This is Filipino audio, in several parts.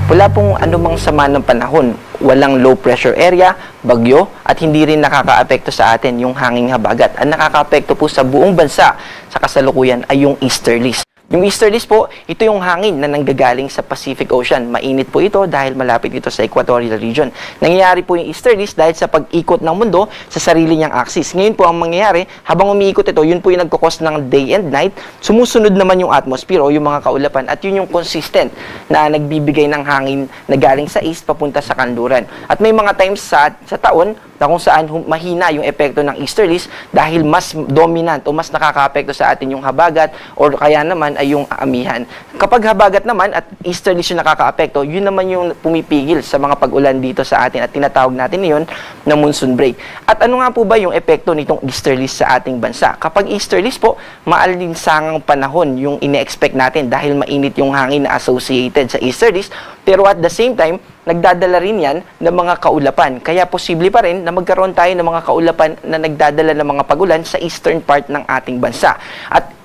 Wala pong anumang sama ng panahon. Walang low pressure area, bagyo, at hindi rin nakakaapekto sa atin yung hanging habagat. Ang nakakaapekto po sa buong bansa sa kasalukuyan ay yung easterlies. Yung easterlies po, ito yung hangin na nanggagaling sa Pacific Ocean. Mainit po ito dahil malapit ito sa equatorial region. Nangyayari po yung easterlies dahil sa pag-ikot ng mundo sa sarili niyang axis. Ngayon po ang mangyayari, habang umiikot ito, yun po yung nagkukos ng day and night. Sumusunod naman yung atmosphere o yung mga kaulapan at yun yung consistent na nagbibigay ng hangin na galing sa east papunta sa kanluran. At may mga times sa taon na kung saan mahina yung epekto ng easterlies dahil mas dominant o mas nakakaapekto sa atin yung habagat or kaya naman ay yung amihan. Kapag habagat naman at easterlies yung nakakaapekto, yun naman yung pumipigil sa mga pag-ulan dito sa atin at tinatawag natin yun na monsoon break. At ano nga po ba yung epekto nitong easterlies sa ating bansa? Kapag easterlies po, maalinsangang panahon yung ine-expect natin dahil mainit yung hangin na associated sa easterlies, pero at the same time, nagdadala rin yan ng mga kaulapan. Kaya posible pa rin na magkaroon tayo ng mga kaulapan na nagdadala ng mga pagulan sa eastern part ng ating bansa.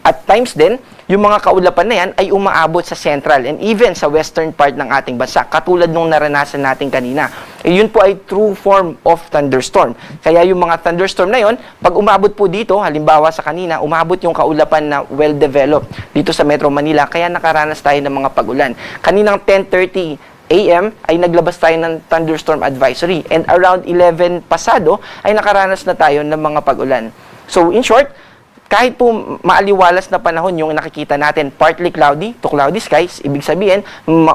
At times din, yung mga kaulapan na yan ay umaabot sa central and even sa western part ng ating bansa, katulad nung naranasan natin kanina. Yun po ay true form of thunderstorm. Kaya yung mga thunderstorm na yon, pag umabot po dito, halimbawa sa kanina, umabot yung kaulapan na well-developed dito sa Metro Manila, kaya nakaranas tayo ng mga pagulan. Kaninang 10:30 AM ay naglabas tayo ng thunderstorm advisory and around 11 pasado ay nakaranas na tayo ng mga pag-ulan. So in short, kahit po maaliwalas na panahon yung nakikita natin, partly cloudy to cloudy skies, ibig sabihin,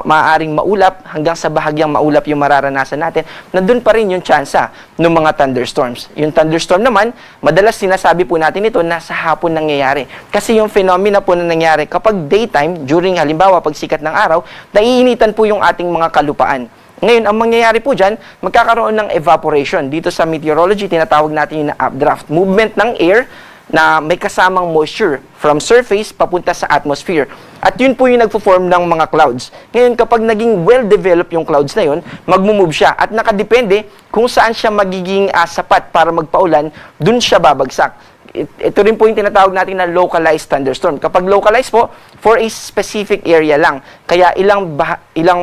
maaaring maulap hanggang sa bahagyang maulap yung mararanasan natin, nandun pa rin yung tsansa ng mga thunderstorms. Yung thunderstorm naman, madalas sinasabi po natin ito na sa hapon nangyayari. Kasi yung phenomena po na nangyayari kapag daytime, during halimbawa pag sikat ng araw, naiinitan po yung ating mga kalupaan. Ngayon, ang mangyayari po dyan, magkakaroon ng evaporation. Dito sa meteorology, tinatawag natin yung updraft. Movement ng air na may kasamang moisture from surface papunta sa atmosphere. At yun po yung nagpo-form ng mga clouds. Ngayon, kapag naging well-developed yung clouds na yun, magmumove siya. At nakadepende kung saan siya magiging sapat para magpaulan, dun siya babagsak. Ito rin po yung tinatawag natin na localized thunderstorm. Kapag localized po, for a specific area lang. Kaya ilang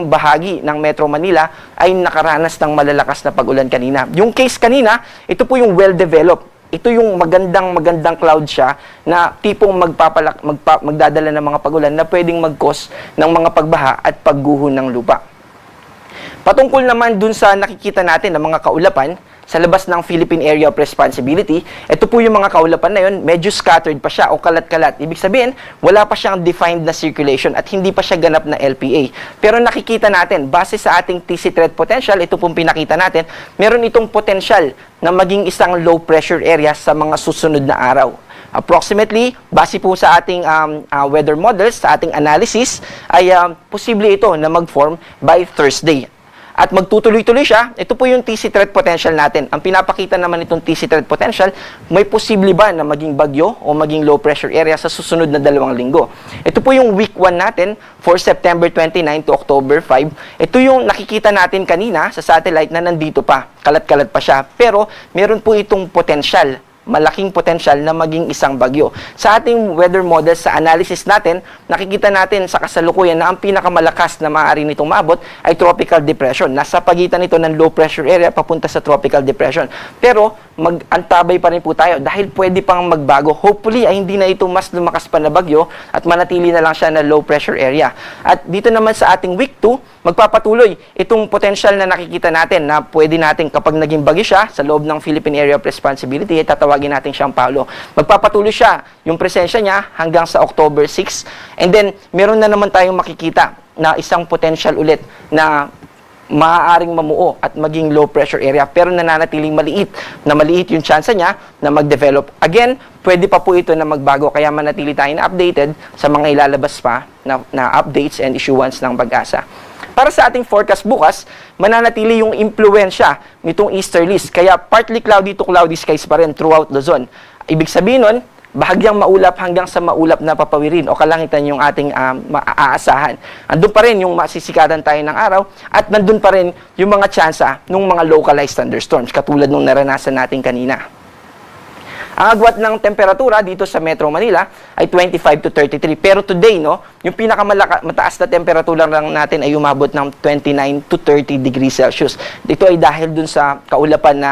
bahagi ng Metro Manila ay nakaranas ng malalakas na pag-ulan kanina. Yung case kanina, ito po yung well-developed. Ito yung magandang cloud siya na tipong magdadala ng mga pagulan na pwedeng mag-cause ng mga pagbaha at pagguho ng lupa. Patungkol naman dun sa nakikita natin ng mga kaulapan, sa labas ng Philippine Area of Responsibility, ito po yung mga kaulapan na yun, medyo scattered pa siya o kalat-kalat. Ibig sabihin, wala pa siyang defined na circulation at hindi pa siya ganap na LPA. Pero nakikita natin, base sa ating TC threat potential, ito pong pinakita natin, meron itong potential na maging isang low pressure area sa mga susunod na araw. Approximately, base po sa ating weather models, sa ating analysis, ay posible ito na mag-form by Thursday. At magtutuloy-tuloy siya, ito po yung TC threat potential natin. Ang pinapakita naman itong TC threat potential, may posible ba na maging bagyo o maging low pressure area sa susunod na 2 linggo. Ito po yung week 1 natin for September 29 to October 5. Ito yung nakikita natin kanina sa satellite na nandito pa. Kalat-kalat pa siya. Pero meron po itong potential, malaking potential na maging isang bagyo. Sa ating weather model, sa analysis natin, nakikita natin sa kasalukuyan na ang pinakamalakas na maaari nitong maabot ay tropical depression. Nasa pagitan nito ng low pressure area papunta sa tropical depression. Pero mag-antabay pa rin po tayo dahil pwede pang magbago. Hopefully ay hindi na ito mas lumakas pa na bagyo at manatili na lang siya na low pressure area. At dito naman sa ating week 2, magpapatuloy itong potential na nakikita natin na pwede natin kapag naging bagyo siya sa loob ng Philippine Area of Responsibility, tatawagin natin siyang Paulo. Magpapatuloy siya yung presensya niya hanggang sa October 6. And then, meron na naman tayong makikita na isang potential ulit na maaaring mamuo at maging low pressure area pero nananatiling maliit yung chance niya na mag-develop. Again, pwede pa po ito na magbago kaya manatili tayo na updated sa mga ilalabas pa na updates and issuance ng Pag-asa. Para sa ating forecast bukas, mananatili yung impluensya nitong easterlies. Kaya partly cloudy to cloudy skies pa rin throughout Luzon. Ibig sabihin nun, bahagyang maulap hanggang sa maulap na papawirin o kalangitan yung ating maaasahan. Andun pa rin yung masisikatan tayo ng araw at nandun pa rin yung mga tsansa ng mga localized thunderstorms katulad nung naranasan natin kanina. Ang agwat ng temperatura dito sa Metro Manila ay 25 to 33. Pero today, no, yung pinakamataas na temperatura lang natin ay umabot ng 29 to 30 degrees Celsius. Dito ay dahil dun sa kaulapan na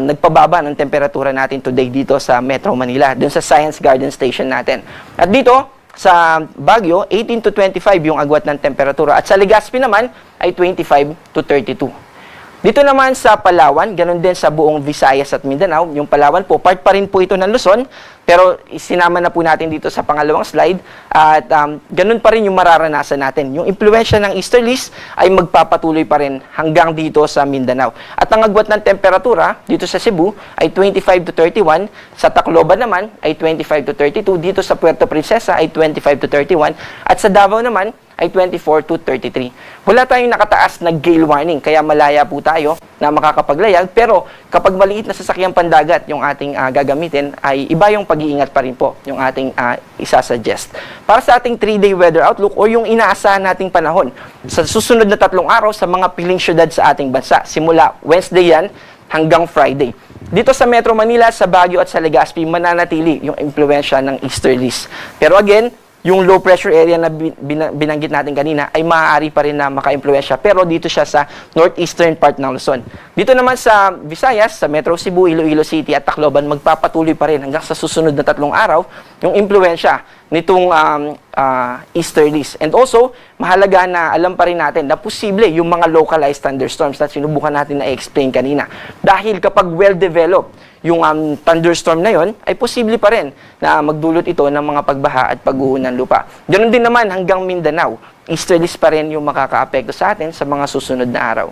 nagpababa ng temperatura natin today dito sa Metro Manila, dun sa Science Garden Station natin. At dito, sa Baguio, 18 to 25 yung agwat ng temperatura. At sa Legazpi naman ay 25 to 32. Dito naman sa Palawan, ganun din sa buong Visayas at Mindanao. Yung Palawan po, part pa rin po ito ng Luzon, pero sinama na po natin dito sa pangalawang slide. At ganun pa rin yung mararanasan natin. Yung impluensya ng easterlies ay magpapatuloy pa rin hanggang dito sa Mindanao. At ang agwat ng temperatura dito sa Cebu ay 25 to 31. Sa Tacloban naman ay 25 to 32. Dito sa Puerto Princesa ay 25 to 31. At sa Davao naman ay 24 to 33. Wala tayong nakataas na gale warning, kaya malaya po tayo na makakapaglayag. Pero kapag maliit na sasakyang pandagat yung ating gagamitin, ay iba yung pag-iingat pa rin po yung ating isasuggest. Para sa ating 3-day weather outlook o yung inaasahan nating panahon sa susunod na 3 araw sa mga piling syudad sa ating bansa. Simula Wednesday yan hanggang Friday. Dito sa Metro Manila, sa Baguio at sa Legazpi, mananatili yung impluensya ng easterlies. Pero again, yung low pressure area na binanggit natin kanina ay maaari pa rin na maka-impluwensya, pero dito siya sa northeastern part ng Luzon. Dito naman sa Visayas, sa Metro Cebu, Iloilo City at Tacloban, magpapatuloy pa rin hanggang sa susunod na 3 araw yung impluwensya nitong easterlies. And also, mahalaga na alam pa rin natin na posible yung mga localized thunderstorms na sinubukan natin na i-explain kanina. Dahil kapag well-developed yung thunderstorm na yon, ay posible pa rin na magdulot ito ng mga pagbaha at pagguho ng lupa. Ganun din naman hanggang Mindanao. Easterlies pa rin yung makakaapekto sa atin sa mga susunod na araw.